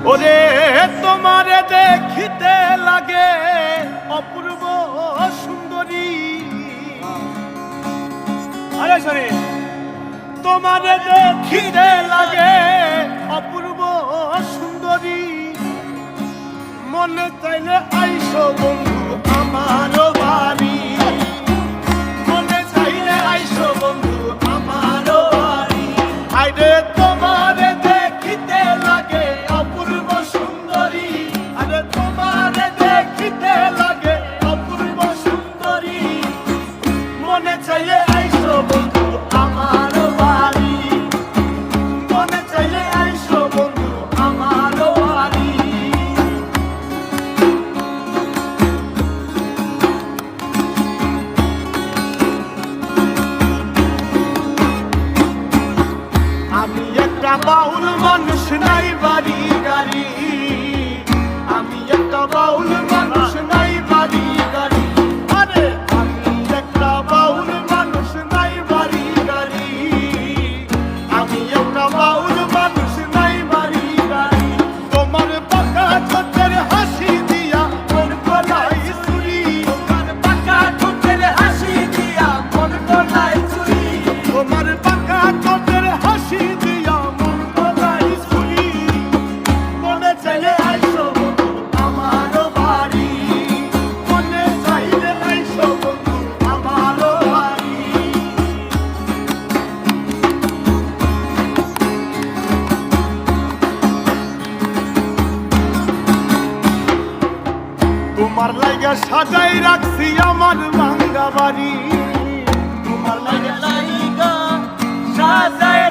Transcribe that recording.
ওরে তোমারে দেখিতে লাগে অপূর্ব সুন্দরী। আরে সরে তোমারে দেখিতে লাগে অপূর্ব সুন্দরী। মনে চাইলে আইসো বন্ধু আমার বাড়ি, মনে চাইলে আইসো বন্ধু আমার বাড়ি। আইরে তোমারে দেখিতে লাগে অপূর্ব সুন্দরী, আরে তোমারে দেখিতে লাগে অপূর্ব সুন্দরী। মনে চাইলে আইসো বন্ধু আমার বাড়ি, মনে চাইলে আইসো বন্ধু আমার বাড়ি। আমি একটা বাউল মানুষ নাই বাড়ি গাড়ি, আমি একটা বাউল মানুষ নাই বাড়ি গাড়ি। আরে আমি একটা বাউল মানুষ নাই বাড়ি গাড়ি, আমি একটা বাউল মানুষ নাই বাড়ি গাড়ি। তোমার পাকা ঠোঁটের হাসি দিয়া মন গলায় চুরি, তোমার পাকা ঠোঁটের হাসি দিয়া মন গলায় চুরি। তোমার পাকা ঠোঁটের হাসি দিয়া মন গলায় চুরি। মনে চাইলে আইসো বন্ধু আমার বাড়ি, মনে চাইলে আইসো বন্ধু আমার বাড়ি। তোমার লাগা সাজাই রাখছি আমার ভাঙ্গা বাড়ি, তোমার লাগা সাজাই